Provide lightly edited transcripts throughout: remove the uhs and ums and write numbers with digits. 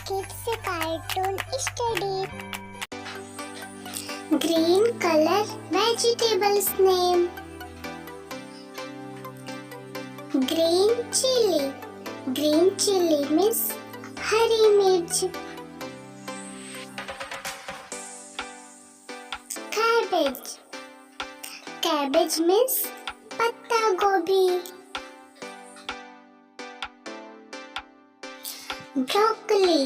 Kids cartoon study. Green color vegetables name. Green chili. Green chili means हरी मिर्च. Cabbage. Cabbage means पत्ता गोभी. Broccoli.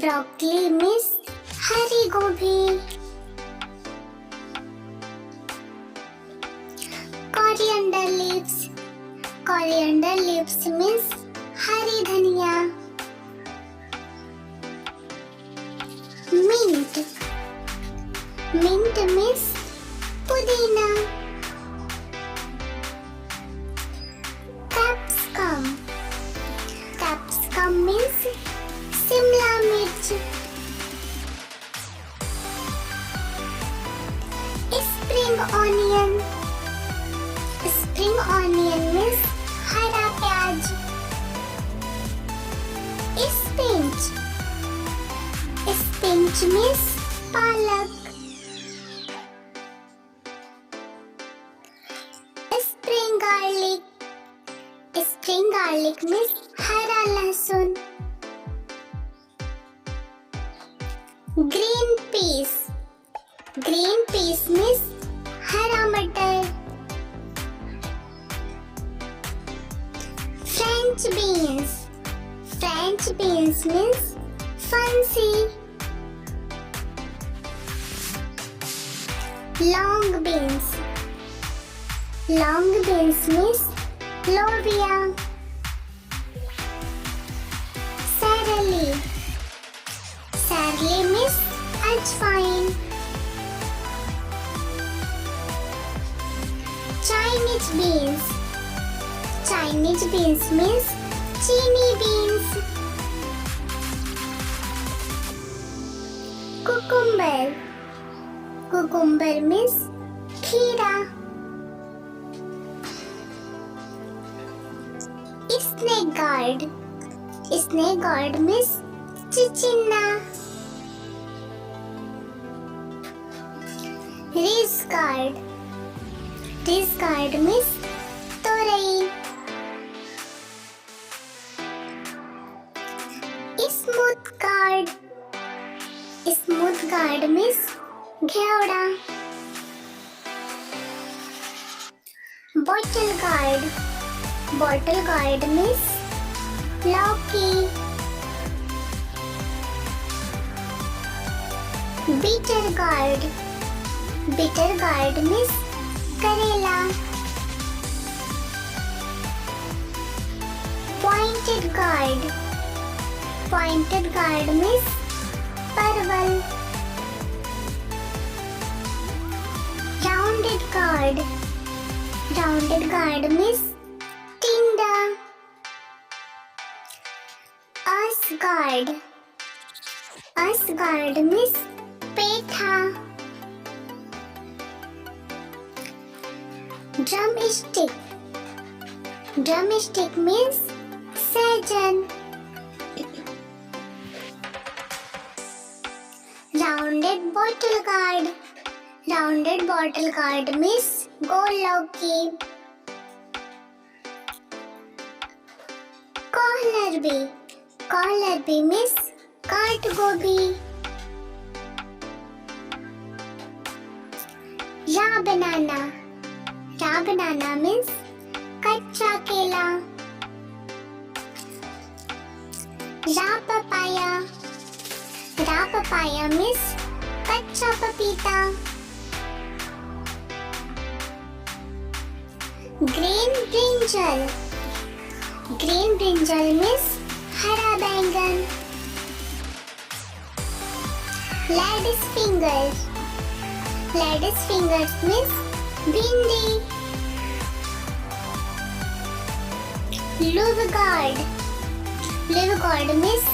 Broccoli means हरी गोभी. Coriander leaves. Coriander leaves means हरी धनिया. Mint. Mint means पुदीना. Capsicum. Capsicum means Shimla मिर्च. Spring onion. Spring onion means हरा प्याज. Spinach. Spinach means पालक. Spring garlic. Spring garlic means हरा लहसुन. Green peas. Green peas means हरा मटर. French beans. French beans means fancy. Long beans. Long beans means lobia. Celery. Celery means ajwain. Chinese beans. Chinese beans means chini beans. Cucumber. Cucumber means खीरा. Snake gourd. Snake gourd means चिचिन्ना. Rice gourd. Rice gourd means तोरई. Smooth gourd. Smooth gourd means घेवड़ा. Bottle gourd. Bottle gourd means लौकी. Bitter gourd. Bitter gourd means करेला. Pointed gourd. Pointed gourd means परवल. Rounded gourd. Rounded gourd means टिंडा. Asgard. Asgard means पेठा. Drumstick. Drumstick means सहजन. Rounded bottle gourd. Rounded bottle gourd means गोल लौकी. कोहलरबी. कोहलरबी means काट गोभी. raw banana. Raw banana means कच्चा केला. raw papaya. Raw papaya means कच्चा पपीता. Green brinjal. Green brinjal means हरा बैंगन. Lady's fingers. Lady's fingers means भिंडी. Live gourd. Live gourd means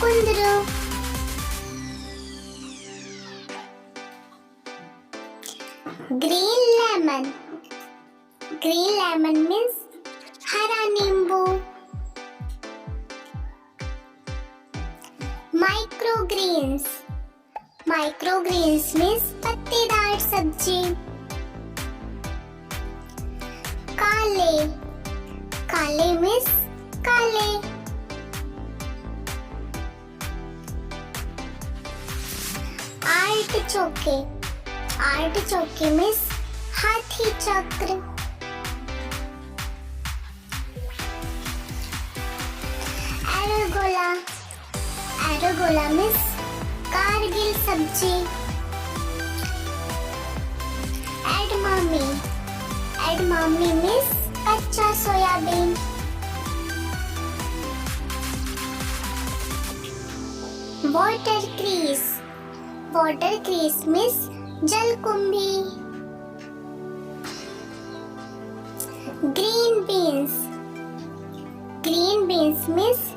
कुंदरू. Green lemon. Green lemon means हरा नींबू. माइक्रोग्रीन्स, माइक्रोग्रीन्स मीन्स पत्तेदार सब्जी। काले, काले मीन्स काले। आर्टिचोके, आर्टिचोके मीन्स हाथी चक्र। एरोगोला, एरोगोला मीन्स कारगिल सब्जी। एडमामी, एडमामी मीन्स कच्चा सोयाबीन। Watercress, watercress means जलकुंभी। Green beans, green beans means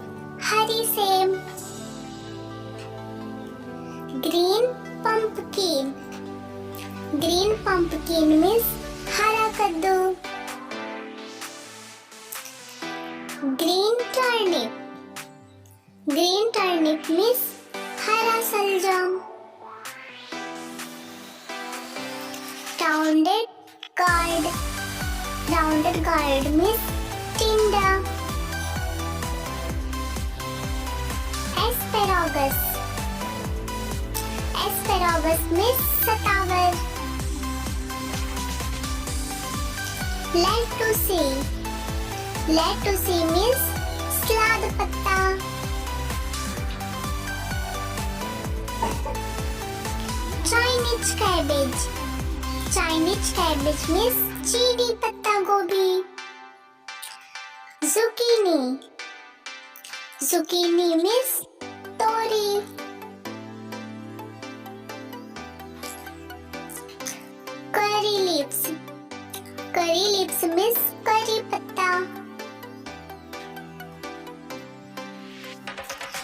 हरी सेम। Green pumpkin, green pumpkin means हरा कद्दू। Green turnip, green turnip means हरा सलजम। Rounded gourd, rounded gourd means टिंडा। एस्पेरागस, एस्पेरागस मीन्स सतावर। लेटुसी, लेटुसी मीन्स सलाद पत्ता। Chinese cabbage, Chinese cabbage means चीनी पत्ता गोभी। जुकीनी, जुकीनी मीन्स तोरी। Curry leaves, curry leaves means करी पत्ता।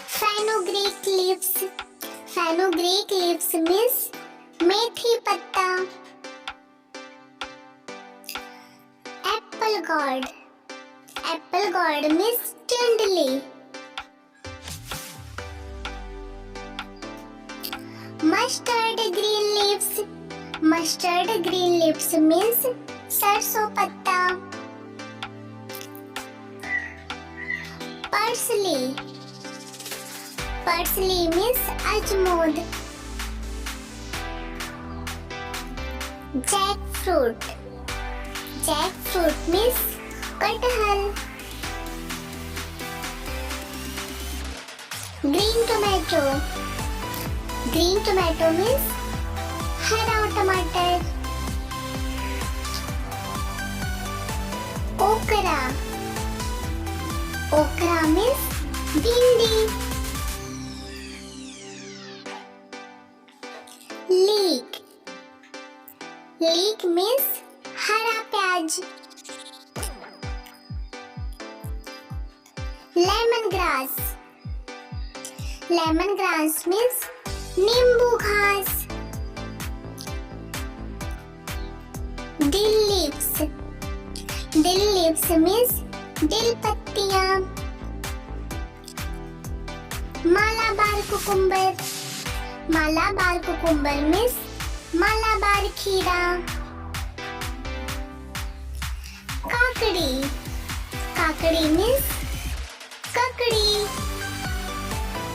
Fenugreek leaves, fenugreek leaves means मेथी पत्ता। Apple gourd, apple gourd means टिंडली। Mustard green leaves, mustard green leaves means सरसों पत्ता। पर्सली, पर्सली मीन्स अजमोद। Jackfruit, jackfruit means कटहल। Green tomato, green tomato means हरा टमाटर। ओकरा, ओकरा मीन्स भिंडी। लीक, लीक मीन्स हरा प्याज। Lemon grass, lemon grass means नींबू घास। dill leaves, dill leaves means dill पत्तियां। Malabar cucumber, Malabar cucumber means Malabar खीरा। काकड़ी, काकड़ी means